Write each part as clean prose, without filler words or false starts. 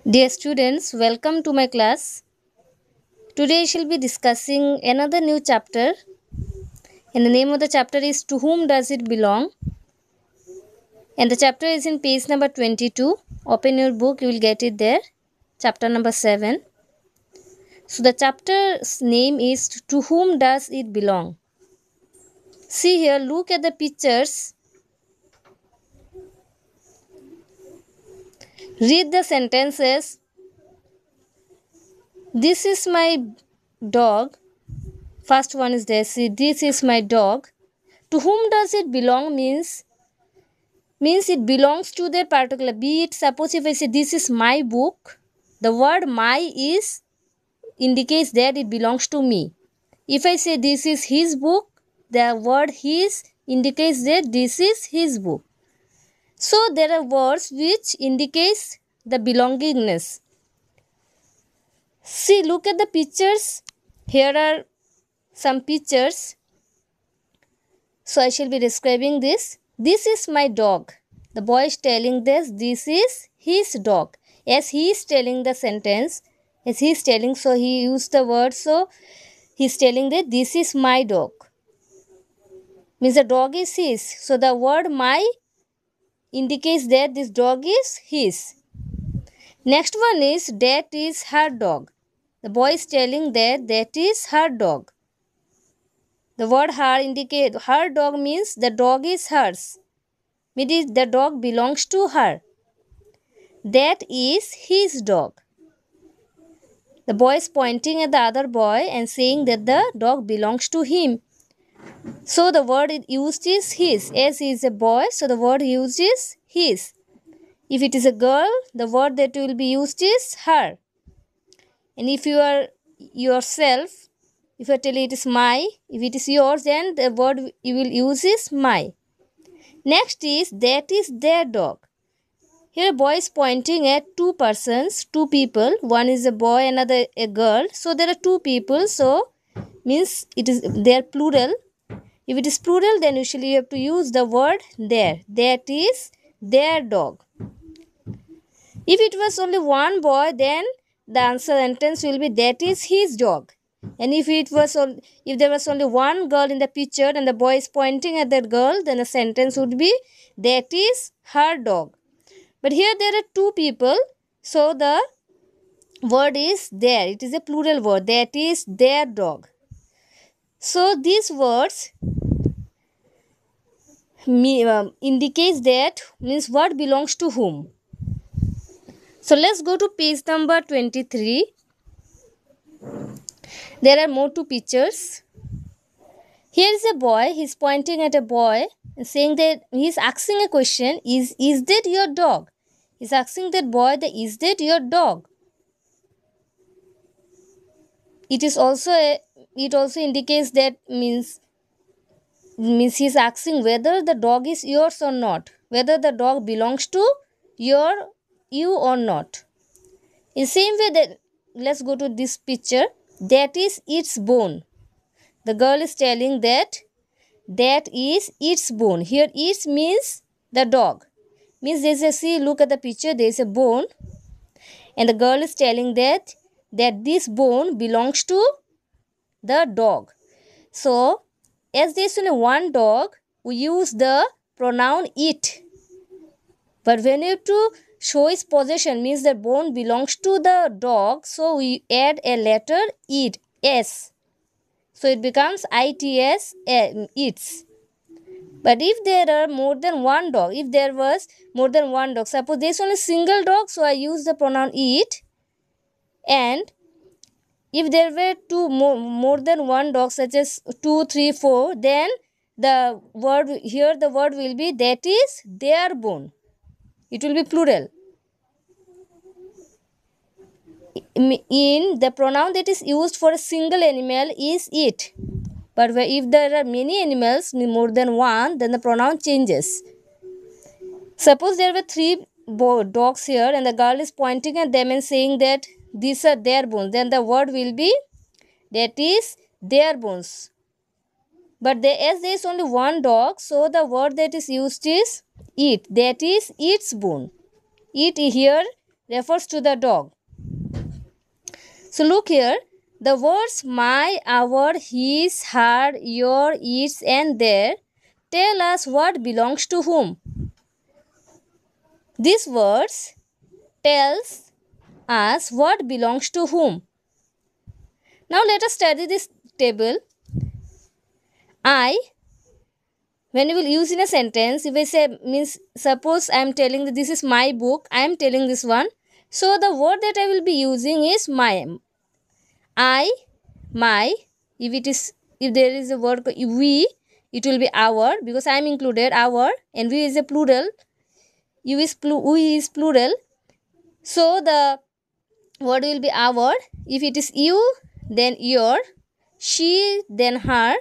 Dear students, welcome to my class. Today I shall be discussing another new chapter, and the name of the chapter is To Whom Does It Belong? And the chapter is in page number 22. Open your book, you will get it there. Chapter number 7. So the chapter's name is To Whom Does It Belong? See here, look at the pictures. Read the sentences. This is my dog. First one is there. See, this is my dog. To whom does it belong means it belongs to that particular. Be it, suppose if I say this is my book, the word my is indicates that it belongs to me. If I say this is his book, the word his indicates that this is his book. So there are words which indicates the belongingness. See, look at the pictures. Here are some pictures. So I shall be describing this. This is my dog. The boy is telling this is his dog. As he is telling the sentence, as he is telling, so he used the word, so he is telling that this is my dog. Means the dog is his. So the word my indicates that this dog is his. Next one is that is her dog. The boy is telling that is her dog. The word her indicate her dog means the dog is hers. Means the dog belongs to her. That is his dog. The boy is pointing at the other boy and saying that the dog belongs to him. So the word used is his. As he is a boy, so the word used is his. If it is a girl, the word that will be used is her. And if you are yourself, if you tell it is my, if it is yours, then the word you will use is my. Next is that is their dog. Here boy is pointing at two persons, two people. One is a boy, another a girl. So there are two people. So means it is they are plural. If it is plural, then usually you have to use the word their. That is their dog. If it was only one boy, then the answer sentence will be that is his dog. And if there was only one girl in the picture and the boy is pointing at that girl, then the sentence would be that is her dog. But here there are two people, so the word is there. It is a plural word. That is their dog. So these words indicates that means what belongs to whom. So let's go to page number 23. There are more two pictures. Here is a boy. He is pointing at a boy and saying that he is asking a question. Is that your dog? He is asking that boy that is that your dog? It also indicates that means he is asking whether the dog is yours or not, whether the dog belongs to you or not. In same way, that let's go to this picture. That is its bone. The girl is telling that is its bone. Here its means the dog. Means there is a, see, look at the picture, there is a bone, and the girl is telling that this bone belongs to the dog. So as there is only one dog, we use the pronoun it. But when you have to show its possession, means the bone belongs to the dog, so we add a letter it, s. So it becomes its, its. But if there are more than one dog, if there was more than one dog, suppose there is only single dog, so I use the pronoun it. And if there were more than one dog, such as 2, 3, 4, then the word will be that is their bone. It will be plural. In the pronoun that is used for a single animal is it. But if there are many animals, more than one, then the pronoun changes. Suppose there were 3 dogs here and the girl is pointing at them and saying that these are their bones, then the word will be that is their bones. But as there is only one dog, so the word that is used is it. That is its bone. It here refers to the dog. So look here, the words my, our, his, her, your, its and their tell us what belongs to whom. These words tells us what belongs to whom. Now let us study this table. I, when you will use in a sentence, if I say, means suppose I am telling that this is my book, I am telling this one. So the word that I will be using is my. I, my, if there is a word we, it will be our, because I am included, our, and we is a plural, we is plural. So the word will be our. If it is you, then your, she, then her,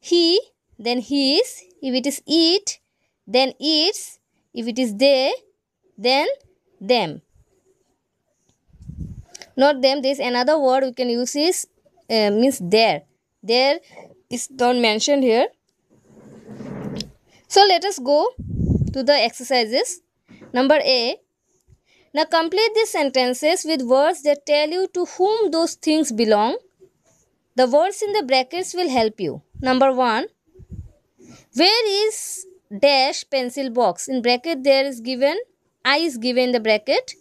he, then his, if it is it, then its, if it is they, then them. Not them, there is another word we can use is means their. There is not mentioned here. So let us go to the exercises. Number A. Now complete these sentences with words that tell you to whom those things belong. The words in the brackets will help you. Number 1. Where is dash pencil box? In bracket there is given, I is given in the bracket.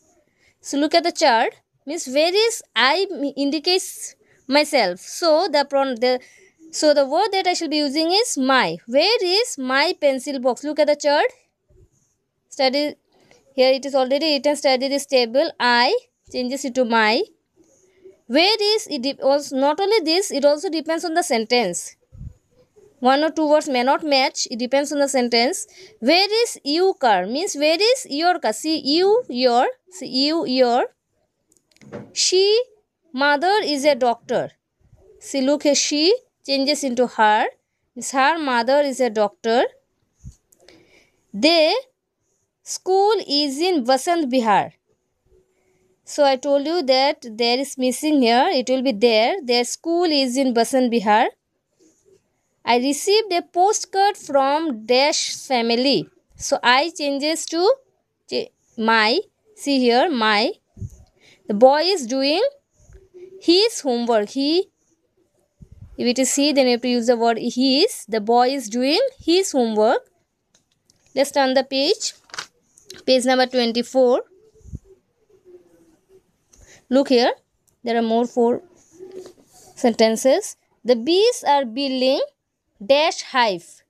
So look at the chart. Means where is I indicates myself. So the word that I shall be using is my. Where is my pencil box? Look at the chart. Study here, it is already written, study this table. I changes it to my. Where is it? Also, not only this, it also depends on the sentence. One or two words may not match, it depends on the sentence. Where is you car? Means where is your car? See you, your. See you, your. She, mother is a doctor. See, look here, she changes into her. Means her mother is a doctor. They, school is in Vasant Bihar. So I told you that there is missing here. It will be there. Their school is in Vasant Bihar. I received a postcard from Dash family. So I changes to my. See here, my. The boy is doing his homework. He, if it is he, then you have to use the word his. The boy is doing his homework. Let's turn the page. Page number 24. Look here. There are more 4 sentences. The bees are building dash hive.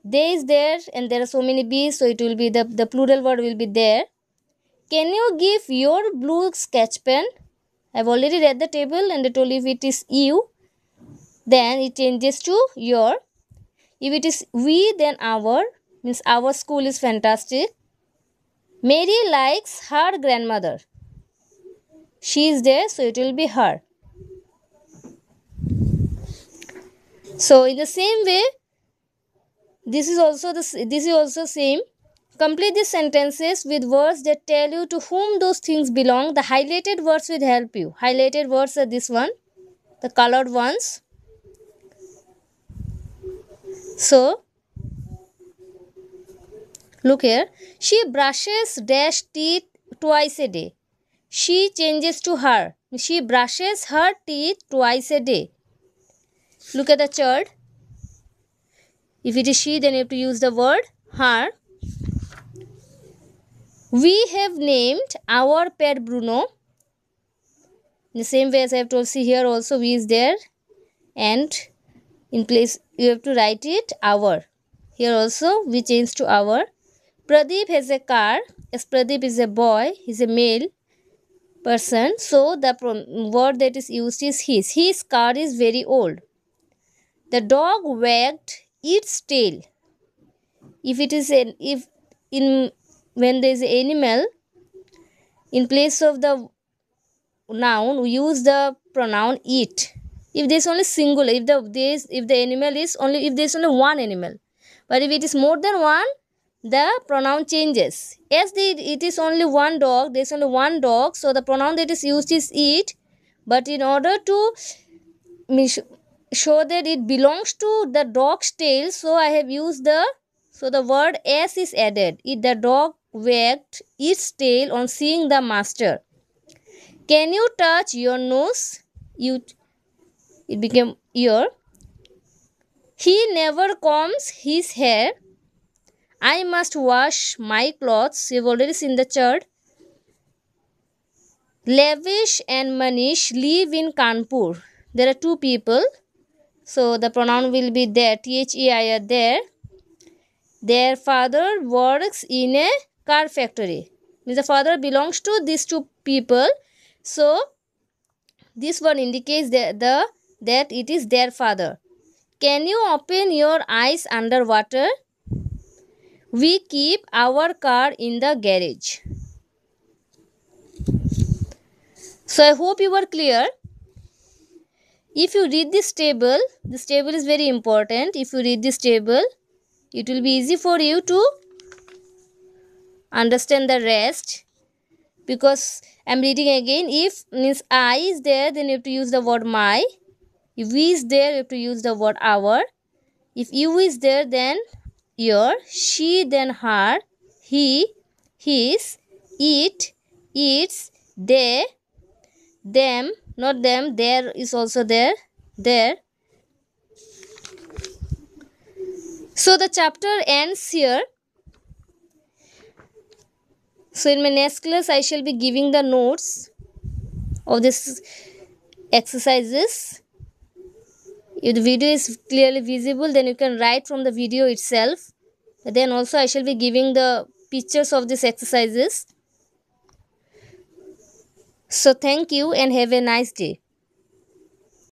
They is there and there are so many bees. So it will be the plural word will be there. Can you give your blue sketch pen? I have already read the table and I told you if it is you, then it changes to your. If it is we, then our. Means our school is fantastic. Mary likes her grandmother. She is there, so it will be her. So in the same way, this is also same. Complete these sentences with words that tell you to whom those things belong. The highlighted words will help you. Highlighted words are this one, the colored ones. So look here. She brushes dash teeth twice a day. She changes to her. She brushes her teeth twice a day. Look at the chart. If it is she, then you have to use the word her. We have named our pet Bruno. In the same way as I have told, see here also we is there. And in place you have to write it our. Here also we change to our. Pradeep has a car. As Pradeep is a boy, he is a male person. So the word that is used is his. His car is very old. The dog wagged its tail. If it is when there is an animal, in place of the noun we use the pronoun it. If there is only singular, if the animal is only, if there is only one animal, but if it is more than one, the pronoun changes. As it is only one dog, there is only one dog, so the pronoun that is used is it. But in order to show that it belongs to the dog's tail, so I have used the word s is added. The dog wagged its tail on seeing the master. Can you touch your nose? It became ear. He never combs his hair. I must wash my clothes. You've already seen the chart. Lavish and Manish live in Kanpur. There are two people. So the pronoun will be there. Thei are there. Their father works in a car factory. Means the father belongs to these two people. So this one indicates that it is their father. Can you open your eyes underwater? We keep our car in the garage. So I hope you are clear. If you read this table is very important. If you read this table, it will be easy for you to understand the rest. Because I am reading again. If means I is there, then you have to use the word my. If we is there, you have to use the word our. If you is there, then your. She, then her. He, his. It, its. They, them. Not them. There is also there. There. So the chapter ends here. So in my next class, I shall be giving the notes of this exercises. If the video is clearly visible, then you can write from the video itself. Then also I shall be giving the pictures of these exercises. So thank you and have a nice day.